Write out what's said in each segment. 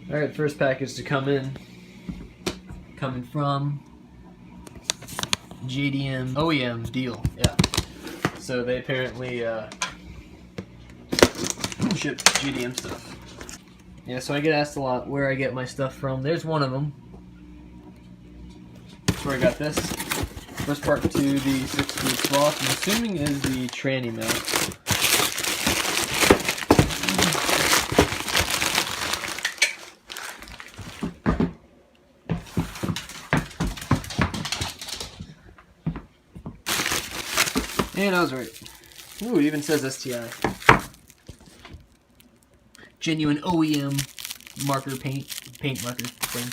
Alright, first package to come in. Coming from JDM OEM deal. Yeah. So they apparently ship JDM stuff. Yeah, so I get asked a lot where I get my stuff from. There's one of them. That's where I got this. First part to the 6-speed swap, I'm assuming is the tranny mount. And I was right. Ooh, it even says STi. Genuine OEM marker paint marker thing.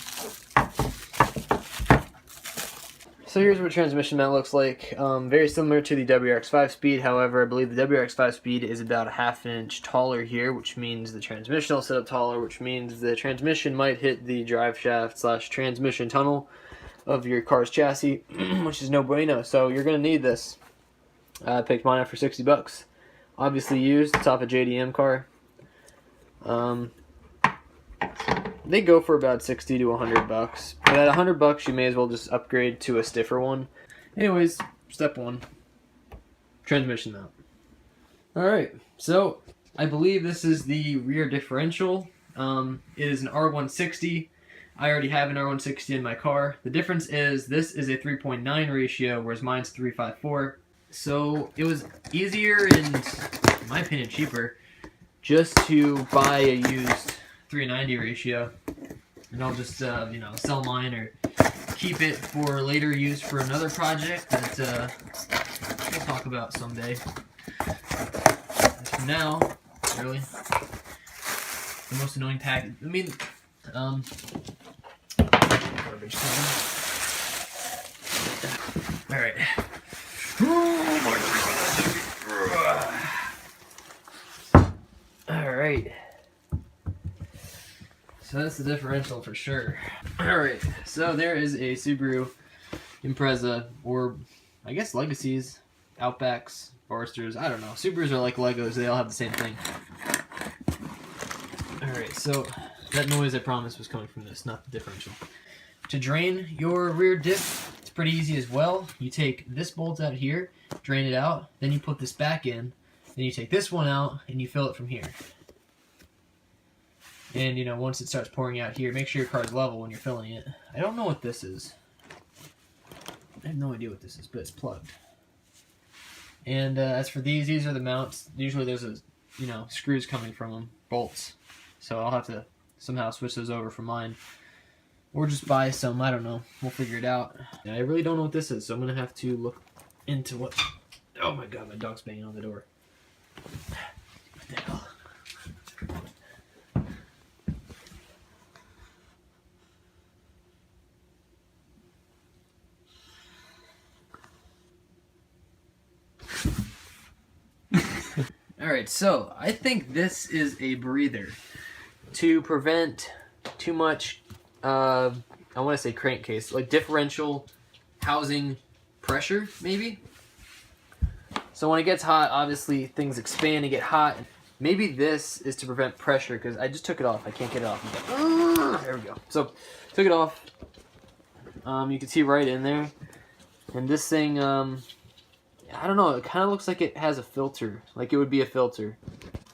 So here's what transmission mount looks like. Very similar to the WRX 5-speed. However, I believe the WRX 5-speed is about a ½ inch taller here, which means the transmission will set up taller, which means the transmission might hit the drive shaft / transmission tunnel of your car's chassis, which is no bueno. So you're gonna need this. I picked mine up for 60 bucks. Obviously used, it's off a JDM car. They go for about 60 to 100 bucks. But at 100 bucks, you may as well just upgrade to a stiffer one. Anyways, step 1. Transmission mount. Alright, so I believe this is the rear differential. It is an R160. I already have an R160 in my car. The difference is this is a 3.9 ratio, whereas mine's 3.54. So it was easier and, in my opinion, cheaper just to buy a used 390 ratio, and I'll just you know, sell mine or keep it for later use for another project that we'll talk about someday. As for now, really, the most annoying package. I mean, garbage can. All right. Alright. So that's the differential for sure. Alright, so there is a Subaru Impreza, or I guess Legacies, Outbacks, Foresters, I don't know. Subarus are like Legos, they all have the same thing. Alright, so that noise I promised was coming from this, not the differential. To drain your rear diff, it's pretty easy as well. You take this bolt out here, drain it out, then you put this back in, then you take this one out, and you fill it from here. And, you know, once it starts pouring out here, make sure your car's level when you're filling it. I don't know what this is. I have no idea what this is, but it's plugged. And as for these are the mounts. Usually there's a, you know, screws coming from them, bolts. So I'll have to somehow switch those over for mine. Or just buy some, I don't know. We'll figure it out. I really don't know what this is, so I'm going to have to look into what... Oh my god, my dog's banging on the door. What the hell? Alright, so I think this is a breather to prevent too much, I want to say crankcase, like differential housing pressure, maybe? So when it gets hot, obviously things expand and get hot. Maybe this is to prevent pressure, because I just took it off. I can't get it off. There we go. So, took it off. You can see right in there. And this thing, I don't know, it kind of looks like it has a filter. Like it would be a filter.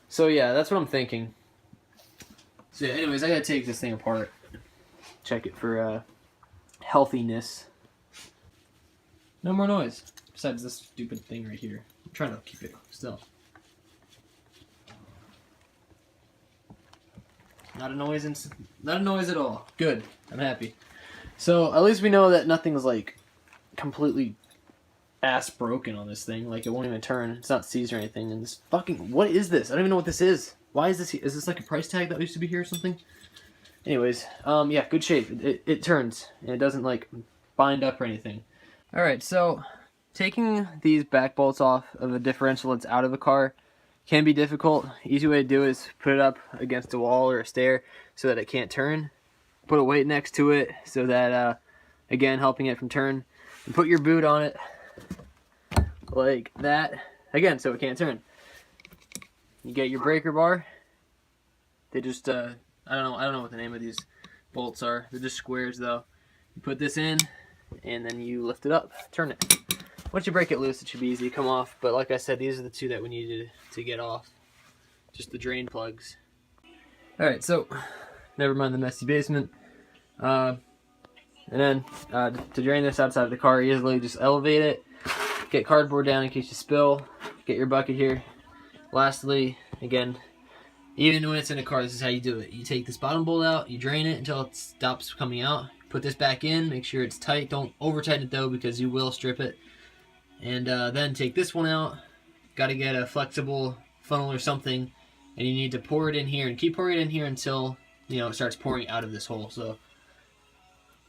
So yeah, that's what I'm thinking. So yeah, anyways, I gotta take this thing apart. Check it for healthiness. No more noise. Besides this stupid thing right here. I'm trying to keep it still. Not a noise, not a noise at all. Good. I'm happy. So at least we know that nothing's like completely ass broken on this thing. Like it won't even turn. It's not seized or anything. And this fucking, what is this? I don't even know what this is. Why is this? Is this like a price tag that used to be here or something? Anyways, yeah, good shape. It turns and it doesn't like bind up or anything. All right, so taking these back bolts off of a differential that's out of a car can be difficult. Easy way to do it is put it up against a wall or a stair so that it can't turn. Put a weight next to it so that, again, helping it from turn. And put your boot on it like that, again, so it can't turn. You get your breaker bar. They just, I I don't know what the name of these bolts are. They're just squares though. You put this in, and then you lift it up, turn it. Once you break it loose, it should be easy to come off. But like I said, these are the two that we needed to get off. Just the drain plugs. Alright, so never mind the messy basement. And then to drain this outside of the car easily, just elevate it. Get cardboard down in case you spill. Get your bucket here. Lastly, again, even when it's in a car, this is how you do it. You take this bottom bolt out, you drain it until it stops coming out. Put this back in, make sure it's tight. Don't over tighten it though, because you will strip it. And then take this one out. Got to get a flexible funnel or something, and you need to pour it in here and keep pouring it in here until it starts pouring out of this hole. So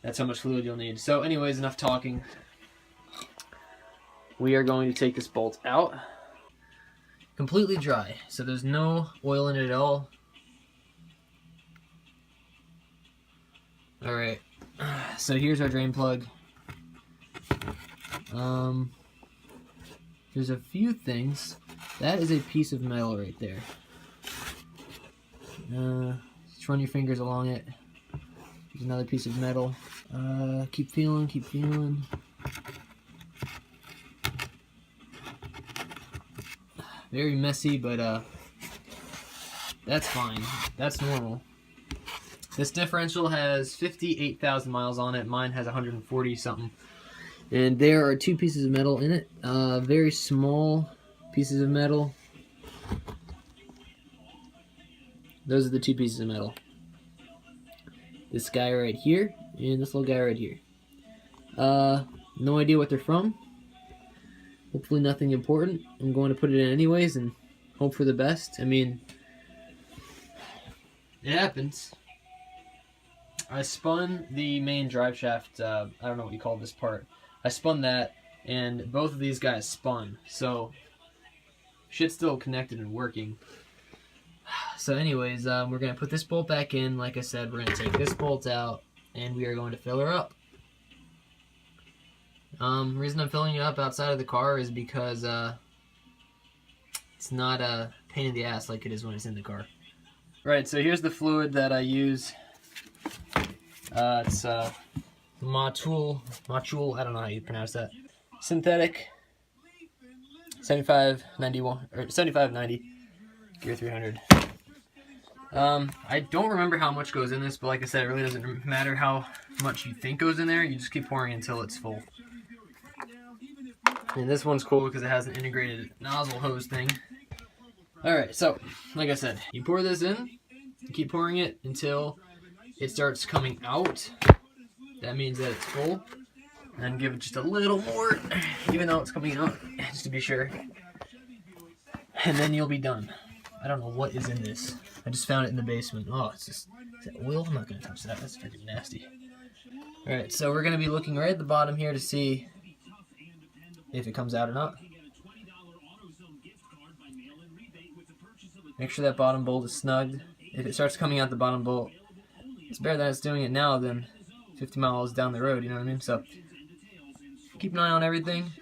that's how much fluid you'll need. So anyways, enough talking. We are going to take this bolt out. Completely dry, so there's no oil in it at all. Alright, so here's our drain plug. There's a few things. That is a piece of metal right there. Just run your fingers along it. There's another piece of metal. Keep feeling, keep feeling. Very messy, but that's fine. That's normal. This differential has 58,000 miles on it. Mine has 140 something. And there are two pieces of metal in it. Very small pieces of metal. Those are the two pieces of metal. This guy right here and this little guy right here. No idea what they're from. Hopefully nothing important. I'm going to put it in anyways and hope for the best. I mean, it happens. I spun the main drive shaft, I don't know what you call this part. I spun that, and both of these guys spun, so shit's still connected and working. So anyways, we're going to put this bolt back in. Like I said, we're going to take this bolt out, and we are going to fill her up. The reason I'm filling it up outside of the car is because it's not a pain in the ass like it is when it's in the car. Right, so here's the fluid that I use. It's Motul, I don't know how you pronounce that. Synthetic 7591 or 7590 Gear 300. I don't remember how much goes in this, but like I said, it really doesn't matter how much you think goes in there. You just keep pouring until it's full. And this one's cool because it has an integrated nozzle hose thing. Alright, so, like I said, you pour this in, you keep pouring it until it starts coming out. That means that it's full. And then give it just a little more, even though it's coming out, just to be sure. And then you'll be done. I don't know what is in this. I just found it in the basement. Oh, it's just, is that oil? I'm not going to touch that. That's freaking nasty. Alright, so we're going to be looking right at the bottom here to see if it comes out or not. Make sure that bottom bolt is snugged. If it starts coming out the bottom bolt, it's better that it's doing it now than 50 miles down the road, you know what I mean? So keep an eye on everything.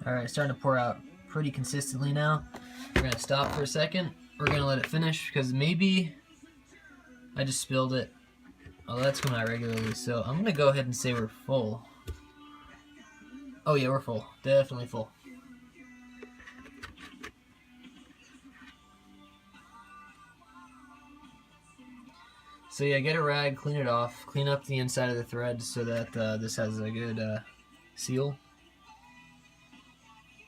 Alright, it's starting to pour out pretty consistently now. We're going to stop for a second. We're going to let it finish because maybe I just spilled it. Oh, that's coming out regularly, so I'm going to go ahead and say we're full. Oh yeah, we're full. Definitely full. So yeah, get a rag, clean it off, clean up the inside of the thread so that this has a good seal.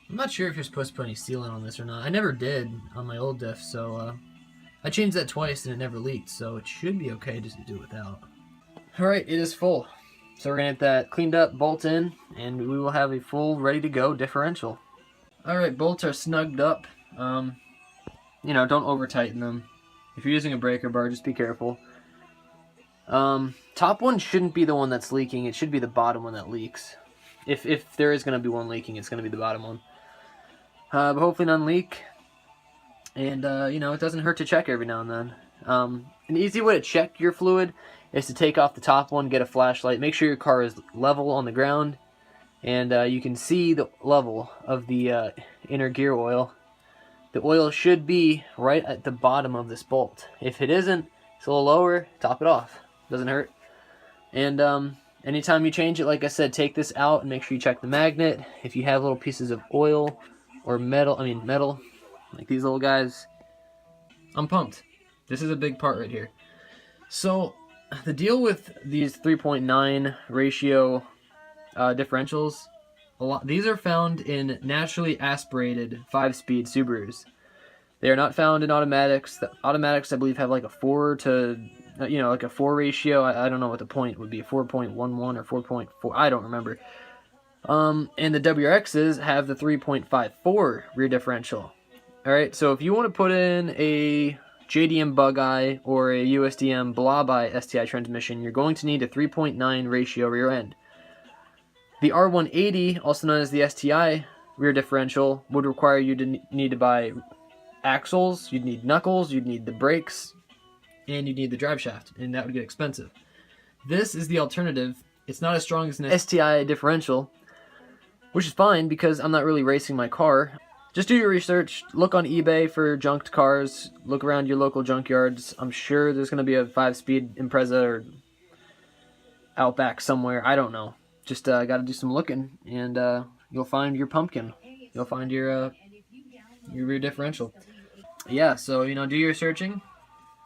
I'm not sure if you're supposed to put any sealant on this or not. I never did on my old Diff, so I changed that twice and it never leaked, so it should be okay just to do it without. Alright, it is full. So we're going to get that cleaned up, bolt in, and we will have a full, ready-to-go differential. Alright, bolts are snugged up. You know, don't over-tighten them. If you're using a breaker bar, just be careful. Top one shouldn't be the one that's leaking. It should be the bottom one that leaks. If there is going to be one leaking, it's going to be the bottom one. But hopefully none leak. And, you know, it doesn't hurt to check every now and then. An easy way to check your fluid is to take off the top one, get a flashlight, make sure your car is level on the ground, And you can see the level of the inner gear oil. The oil should be right at the bottom of this bolt. If it isn't, it's a little lower, top it off. Doesn't hurt. And anytime you change it, like I said, take this out and make sure you check the magnet. If you have little pieces of oil or metal, like these little guys, I'm pumped. This is a big part right here. So the deal with these 3.9 ratio differentials, these are found in naturally aspirated 5-speed Subarus. They are not found in automatics. The automatics, I believe, have like a 4 to, like a 4 ratio. I don't know what the point would be, 4.11 or 4.4. I don't remember. And the WRXs have the 3.54 rear differential. All right, so if you want to put in a JDM Bug eye or a USDM Blob eye STi transmission, you're going to need a 3.9 ratio rear end. The R180, also known as the STi rear differential, would require you to need to buy axles, you'd need knuckles, you'd need the brakes, and you'd need the drive shaft, and that would get expensive. This is the alternative. It's not as strong as an STi differential, which is fine because I'm not really racing my car. Just do your research, look on eBay for junked cars, look around your local junkyards. I'm sure there's going to be a 5-speed Impreza or Outback somewhere, I don't know. Just got to do some looking, and you'll find your pumpkin. You'll find your rear differential. Yeah, so do your searching,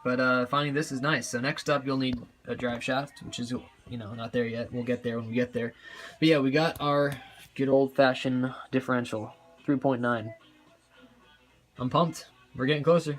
but finding this is nice. So next up, you'll need a drive shaft, which is not there yet. We'll get there when we get there. But yeah, we got our good old-fashioned differential, 3.9. I'm pumped. We're getting closer.